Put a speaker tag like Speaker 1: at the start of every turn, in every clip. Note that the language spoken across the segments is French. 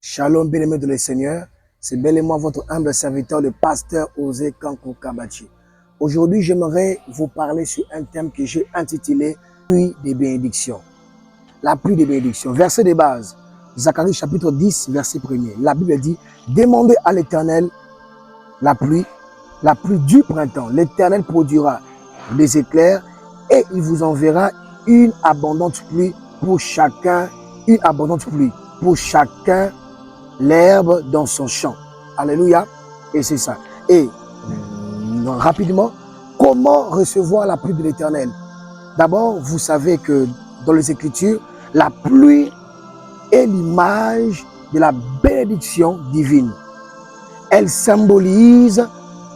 Speaker 1: Shalom, bien-aimés de le Seigneur. C'est bel et moi votre humble serviteur, le pasteur Osé Kankou Kabachi. Aujourd'hui, j'aimerais vous parler sur un thème que j'ai intitulé « Pluie des bénédictions ». La pluie des bénédictions. Verset de base, Zacharie chapitre 10, verset 1er. La Bible dit « Demandez à l'Éternel la pluie du printemps. L'Éternel produira des éclairs et il vous enverra une abondante pluie pour chacun, l'herbe dans son champ. » Alléluia. Et c'est ça. Et rapidement, comment recevoir la pluie de l'Éternel? D'abord, vous savez que dans les Écritures, la pluie est l'image de la bénédiction divine. Elle symbolise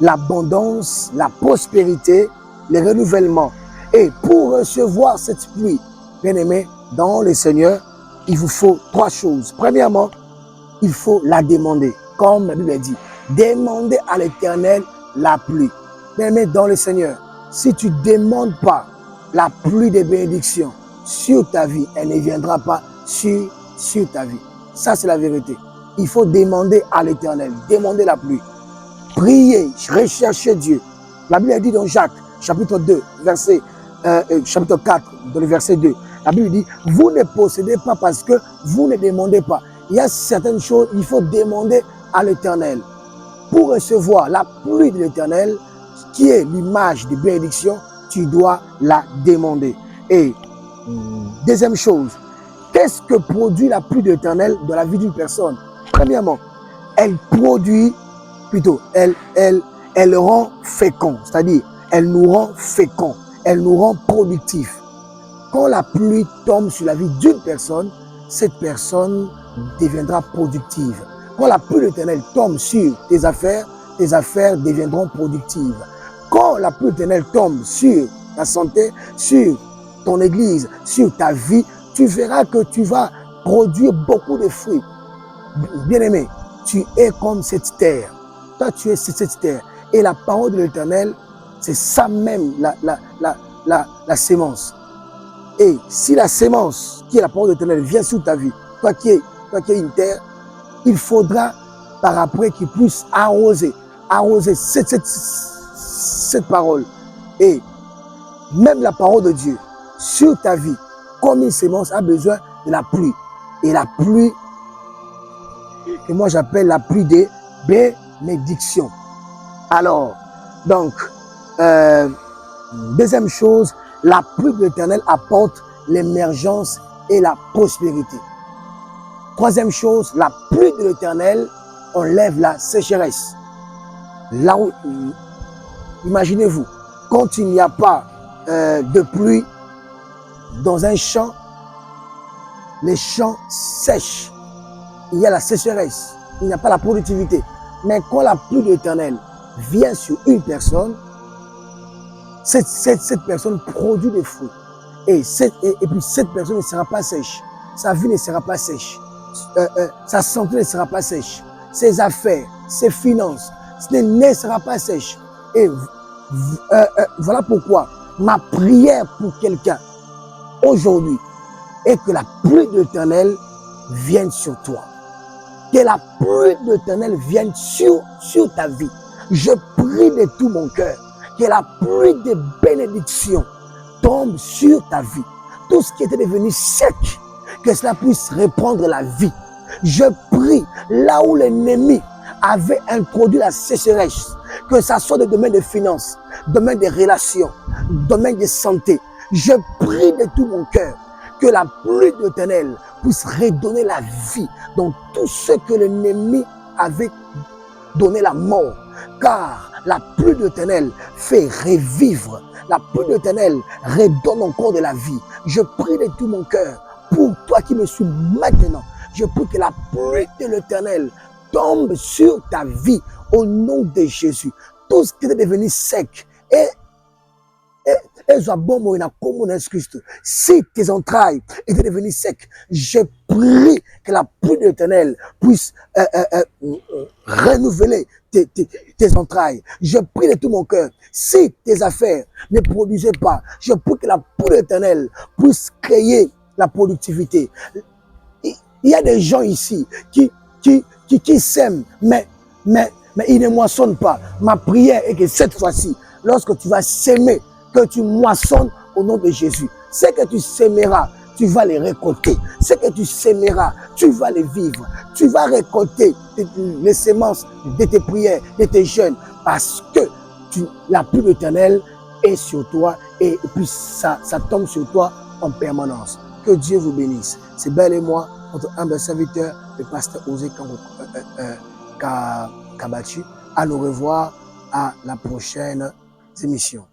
Speaker 1: l'abondance, la prospérité, le renouvellement. Et pour recevoir cette pluie, bien-aimés, dans le Seigneur, il vous faut trois choses. Premièrement, il faut la demander. Comme la Bible dit, demandez à l'Éternel la pluie. Bien-aimés, dans le Seigneur, si tu ne demandes pas la pluie des bénédictions sur ta vie, elle ne viendra pas sur ta vie. Ça, c'est la vérité. Il faut demander à l'Éternel, demander la pluie. Priez, recherchez Dieu. La Bible dit dans Jacques, chapitre 2, chapitre 4, dans le verset 2, la Bible dit, vous ne possédez pas parce que vous ne demandez pas. Il y a certaines choses, il faut demander à l'Éternel. Pour recevoir la pluie de l'Éternel, qui est l'image de bénédiction, tu dois la demander. Et deuxième chose, qu'est-ce que produit la pluie de l'Éternel dans la vie d'une personne? Premièrement, elle produit, elle rend fécond, c'est-à-dire elle nous rend fécond, elle nous rend productif. Quand la pluie tombe sur la vie d'une personne, cette personne deviendra productive. Quand la pluie de l'Éternel tombe sur tes affaires deviendront productives. Quand la pluie de l'Éternel tombe sur ta santé, sur ton église, sur ta vie, tu verras que tu vas produire beaucoup de fruits. Bien-aimé, tu es comme cette terre. Toi, tu es cette terre. Et la parole de l'Éternel, c'est ça même la sémence. Et si la sémence, qui est la parole de l'Éternel, vient sur ta vie, toi qui es une terre, il faudra par après qu'il puisse arroser cette parole. Et même la parole de Dieu sur ta vie, comme une sémence, a besoin de la pluie. Et la pluie, que moi j'appelle la pluie des bénédictions. Alors, donc, deuxième chose, la pluie de l'Éternel apporte l'émergence et la prospérité. Troisième chose, la pluie de l'Éternel enlève la sécheresse. Là où, imaginez-vous, quand il n'y a pas de pluie dans un champ, les champs sèchent. Il y a la sécheresse, il n'y a pas la productivité. Mais quand la pluie de l'Éternel vient sur une personne, cette personne produit des fruits. Et puis cette personne ne sera pas sèche. Sa vie ne sera pas sèche. Sa santé ne sera pas sèche. Ses affaires, ses finances ne sera pas sèche. Et voilà pourquoi ma prière pour quelqu'un aujourd'hui est que la pluie de l'Éternel vienne sur toi. Que la pluie de l'Éternel vienne sur ta vie. Je prie de tout mon cœur que la pluie de bénédiction tombe sur ta vie. Tout ce qui était devenu sec, que cela puisse reprendre la vie. Je prie là où l'ennemi avait introduit la sécheresse, que ça soit dans le domaine des finances, domaine des relations, domaine de santé. Je prie de tout mon cœur que la pluie de l'Éternel puisse redonner la vie dans tout ce que l'ennemi avait donné la mort. Car la pluie de l'Éternel fait revivre. La pluie de l'Éternel redonne encore de la vie. Je prie de tout mon cœur pour toi qui me suis maintenant. Je prie que la pluie de l'Éternel tombe sur ta vie au nom de Jésus. Tout ce qui est devenu sec si tes entrailles étaient devenues secs, je prie que la pluie de l'Éternel puisse renouveler tes entrailles. Je prie de tout mon cœur. Si tes affaires ne produisaient pas, je prie que la pluie de l'Éternel puisse créer la productivité. Il y a des gens ici qui qui sème, mais il ne moissonne pas. Ma prière est que cette fois-ci, lorsque tu vas s'aimer, que tu moissonnes au nom de Jésus. Ce que tu sèmeras, tu vas les récolter. Ce que tu sèmeras, tu vas les vivre. Tu vas récolter les semences de tes prières, de tes jeûnes, parce que la pluie de l'Éternel est sur toi et puis ça tombe sur toi en permanence. Que Dieu vous bénisse. C'est Belle et moi, votre humble serviteur, le pasteur Osé Kabachi. À nous revoir à la prochaine émission.